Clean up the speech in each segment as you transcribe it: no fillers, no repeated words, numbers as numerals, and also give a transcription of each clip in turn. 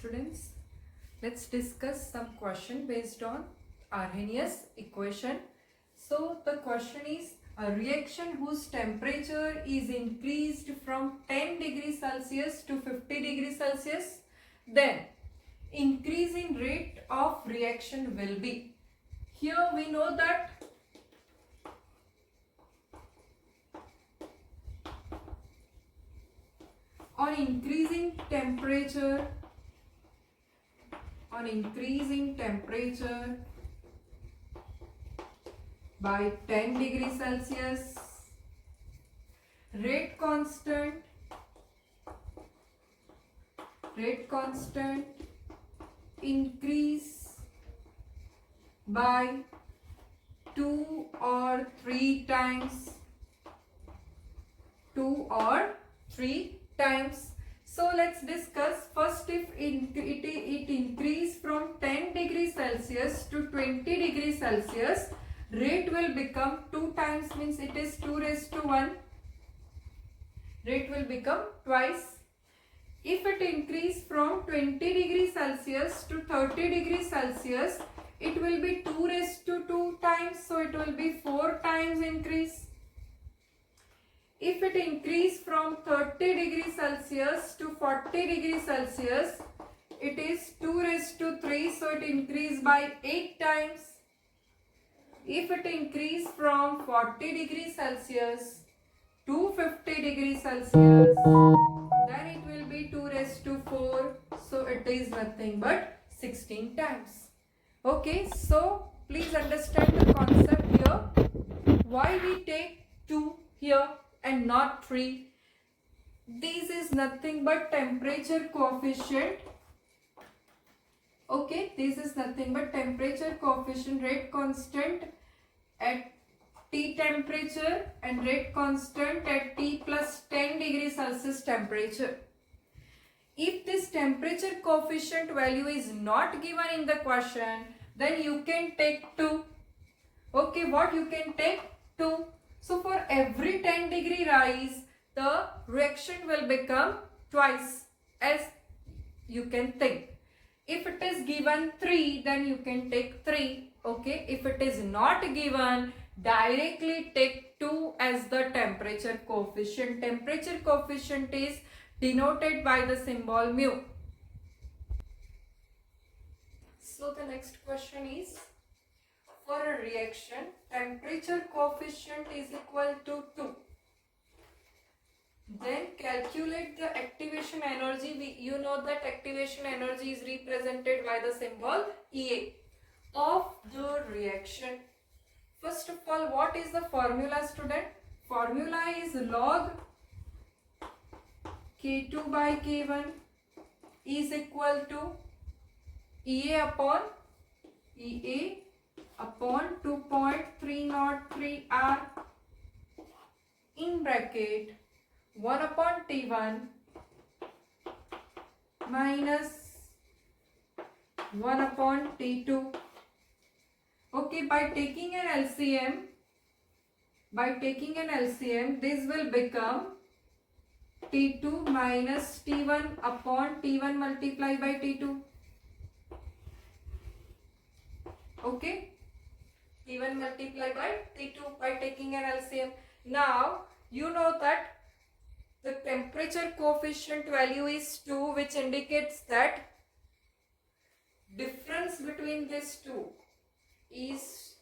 students. Let's discuss some question based on Arrhenius equation. So the question is a reaction whose temperature is increased from 10 degrees Celsius to 50 degrees Celsius, then increase in rate of reaction will be. Here we know that on increasing temperature by 10 degrees Celsius, rate constant increase by 2 or 3 times. So let's discuss first if it increase from 10 degrees Celsius to 20 degrees Celsius, rate will become 2 times, means it is 2 raised to 1. Rate will become twice. If it increase from 20 degrees Celsius to 30 degrees Celsius, it will be 2 raised to 2 times, so it will be 4 times increase. If it increase from 30 degrees Celsius to 40 degrees Celsius, it is 2 raised to 3, so it increase by 8 times. If it increase from 40 degrees Celsius to 50 degrees Celsius, then it will be 2 raised to 4, so it is nothing but 16 times. Okay, so please understand the concept here. Why we take 2 here and not 3? This is nothing but temperature coefficient. Okay, this is nothing but temperature coefficient, rate constant at T temperature and rate constant at T plus 10 degrees Celsius temperature. If this temperature coefficient value is not given in the question, then you can take 2. Okay, what you can take? 2. So for every 10 degree rise, the reaction will become twice, as you can think. If it is given 3, then you can take 3. Okay, if it is not given, directly take 2 as the temperature coefficient. Temperature coefficient is denoted by the symbol mu. So the next question is, for a reaction, temperature coefficient is equal to 2. Then calculate the activation energy. You know that activation energy is represented by the symbol EA of the reaction. First of all, what is the formula, student? Formula is log K2 by K1 is equal to EA upon 2.303 R in bracket 1 upon T1 minus 1 upon T2. Okay, by taking an LCM, this will become T2 minus T1 upon T1 multiplied by T2. Okay, T1 multiplied by T2 by taking an LCM. Now you know that the temperature coefficient value is 2, which indicates that difference between these two is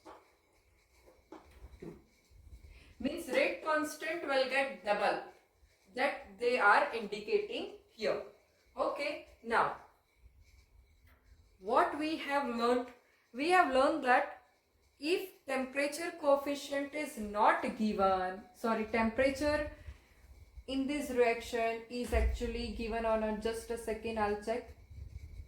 2. Means rate constant will get double, that they are indicating here. Okay, now what we have learned? We have learned that if temperature coefficient is not given, temperature in this reaction is actually given on just a second, I'll check.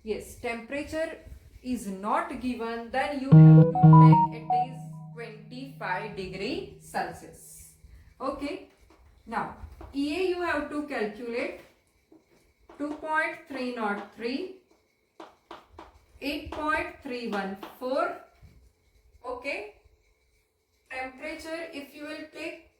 Yes, temperature is not given, then you have to take it is 25 degree Celsius. Okay, now EA you have to calculate 2.303, 8.314. Okay, temperature if you will take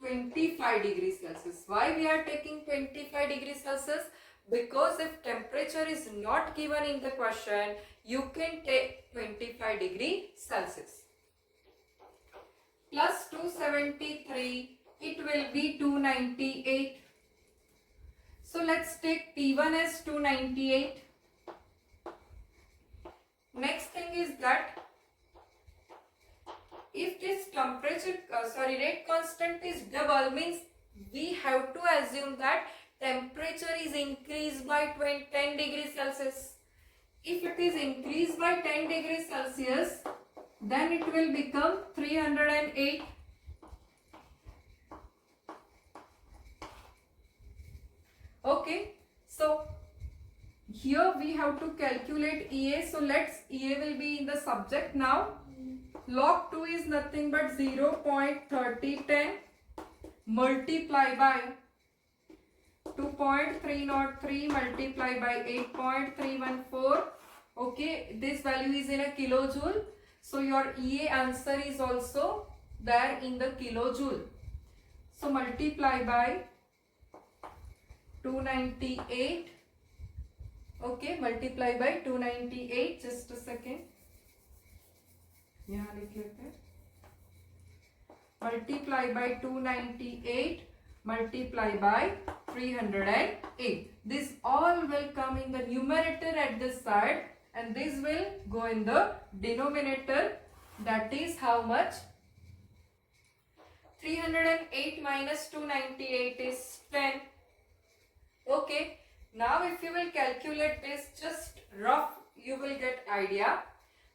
25 degrees Celsius. Why we are taking 25 degrees Celsius? because if temperature is not given in the question, you can take 25 degree Celsius. Plus 273, it will be 298. So let's take T1 as 298. Next thing is that if this temperature, rate constant is double, means we have to assume that temperature is increased by 10 degrees Celsius. If it is increased by 10 degrees Celsius, then it will become 308. Okay, so here we have to calculate EA. So let's, EA will be in the subject now. Log 2 is nothing but 0.3010 multiply by 2.303 multiply by 8.314. Okay, this value is in a kilojoule. So your EA answer is also there in the kilojoule. So multiply by 298. Okay, multiply by 298. Just a second. यहाँ लिख लेते हैं. Multiply by 298. Multiply by 308. This all will come in the numerator at this side, and this will go in the denominator. That is how much? 308 minus 298 is 10. Okay. Now if you will calculate this, just rough, you will get idea.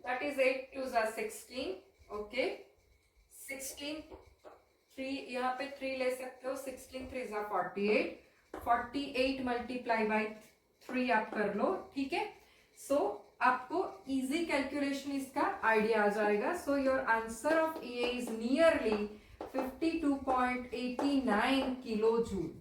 That is 8 2s are 16. Okay. 16. 3 यहाँ पे 3 ले सकते हो. 16 3s are 48. 48 multiply by 3 आप कर लो. ठीक है. So आपको easy calculation इसका idea आ जाएगा. So your answer of EA is nearly 52.89 kilojoule.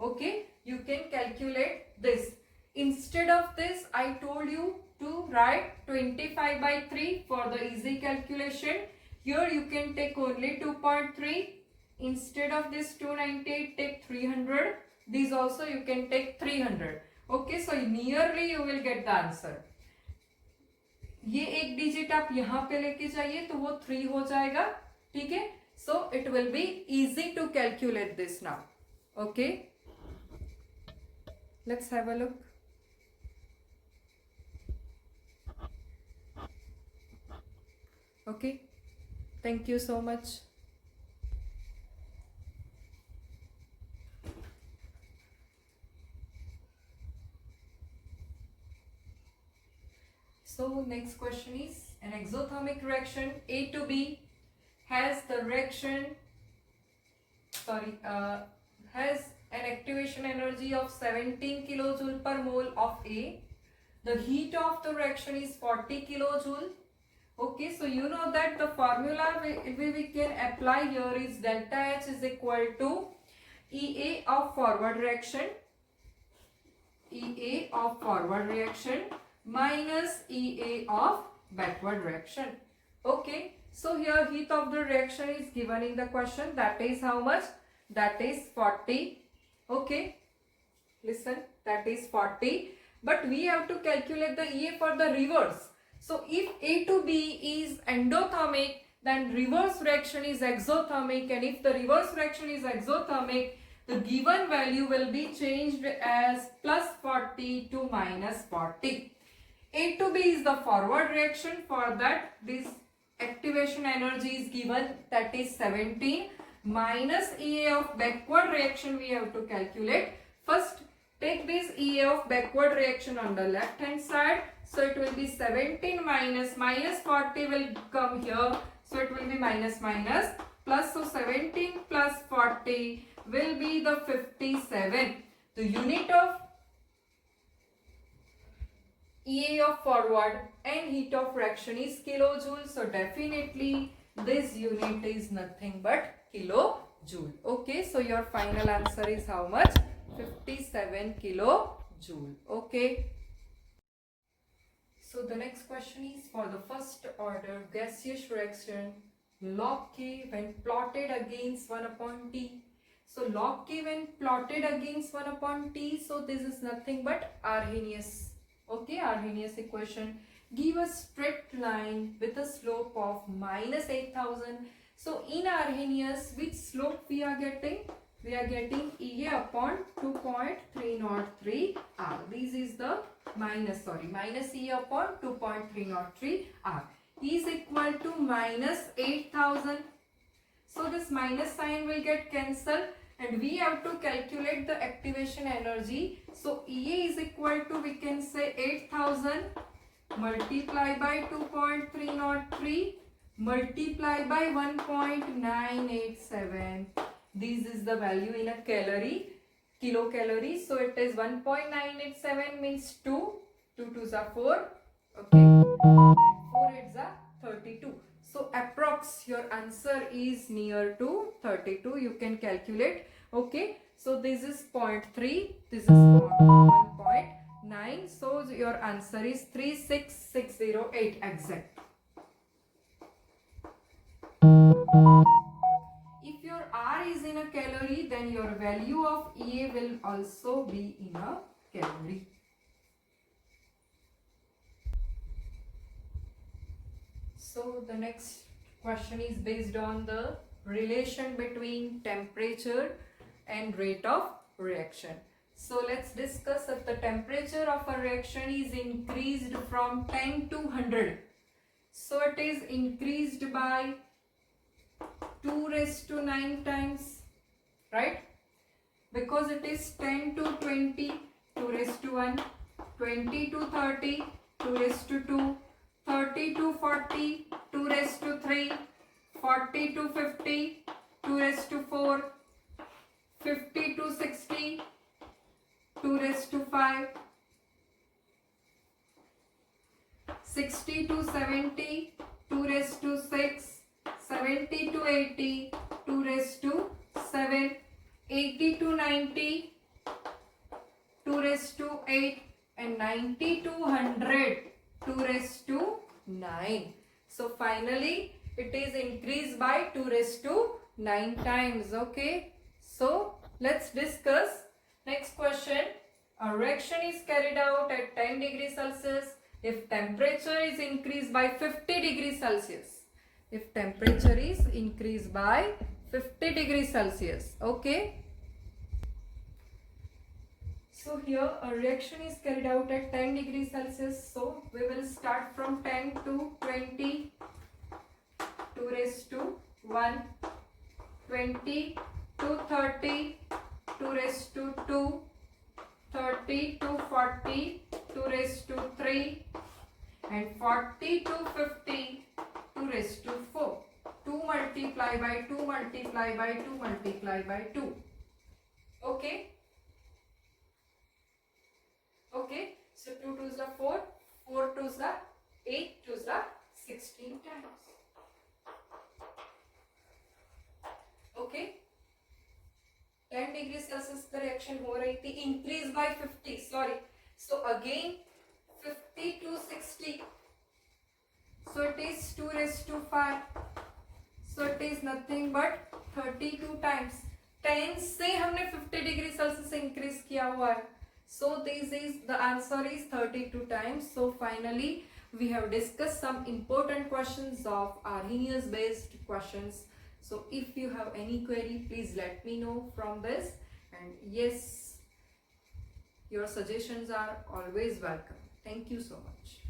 Okay. You can calculate this. Instead of this, I told you to write 25 by 3 for the easy calculation. Here you can take only 2.3. Instead of this 298, take 300. These also you can take 300. Okay, so nearly you will get the answer. ये एक digit आप यहाँ पे लेके जाइए तो वो 3 हो जाएगा. ठीक है. So it will be easy to calculate this now. Okay. Let's have a look. Okay. Thank you so much. So next question is, an exothermic reaction A to B has the reaction, has an activation energy of 17 kilojoule per mole of A. The heat of the reaction is 40 kilojoule. Okay, so you know that the formula we can apply here is delta H is equal to EA of forward reaction, EA of forward reaction minus EA of backward reaction. Okay, so here heat of the reaction is given in the question. That is how much? That is 40. Okay, listen, that is 40. But we have to calculate the EA for the reverse. So if A to B is endothermic, then reverse reaction is exothermic, and if the reverse reaction is exothermic, the given value will be changed as plus 40 to minus 40. A to B is the forward reaction. For that, this activation energy is given, that is 17, minus EA of backward reaction we have to calculate. First, take this EA of backward reaction on the left hand side. So it will be 17 minus 40 will come here. So it will be minus plus. So 17 plus 40 will be the 57. The unit of EA of forward and heat of reaction is kilojoule. So definitely this unit is nothing but kilojoule. Okay, so your final answer is how much? 57 kilojoule. Okay. So the next question is for the first order gaseous reaction log K when plotted against 1 upon T. So log k when plotted against 1 upon t, so this is nothing but Arrhenius. Okay, Arrhenius equation. Give a straight line with a slope of minus 8000. So in Arrhenius, which slope we are getting? We are getting EA upon 2.303 R. This is the minus EA upon 2.303 R is equal to minus 8000. So this minus sign will get cancelled and we have to calculate the activation energy. So EA is equal to, we can say 8000 multiply by 2.303 multiply by 1.987. This is the value in a calorie, kilocalorie. So it is 1.987 means 2. 2 2s are 4. Okay. And 4 8s are 32. So approx your answer is near to 32. You can calculate. Okay. So this is 0.3. This is 1.9. So your answer is 36608 exact. If your R is in a calorie, then your value of EA will also be in a calorie. So the next question is based on the relation between temperature and rate of reaction. So let's discuss if the temperature of a reaction is increased from 10 to 100. So it is increased by 2 raised to 9 times, right? Because it is 10 to 20, 2 raised to 1, 20 to 30, 2 raised to 2, 30 to 40, 2 raised to 3, 40 to 50, 2 raised to 4, 50 to 60, 2 raised to 5, 60 to 70, 2 raised to 6, 70 to 80, 2 raised to 7, 80 to 90, 2 raised to 8 and 90 to 100, 2 raised to 9. So finally it is increased by 2 raised to 9 times. Okay. So let's discuss next question. A reaction is carried out at 10 degrees Celsius if temperature is increased by 50 degrees Celsius. If temperature is increased by 50 degrees Celsius. Okay. So here a reaction is carried out at 10 degrees Celsius. So we will start from 10 to 20, 2 raised to 1, 20 to 30, 2 raised to 2, 30 to 40, 2 raised to 3 and 40 to 50, 2 raised to 4. 2 multiply by 2 multiply by 2 multiply by 2. Okay. Okay. So 2 2s are 4, 4 2s are 8, 2s are 16 times. Okay. 10 degrees Celsius का reaction हो रही थी, increase by 50. Sorry. So again 50 to 60. So it is 2 raised to 5. So it is nothing but 32 times. 10 से हमने 50 degree Celsius increase किया हुआ है. So this is the answer is 32 times. So finally we have discussed some important questions of Arrhenius based questions. So if you have any query, please let me know from this. And yes, your suggestions are always welcome. Thank you so much.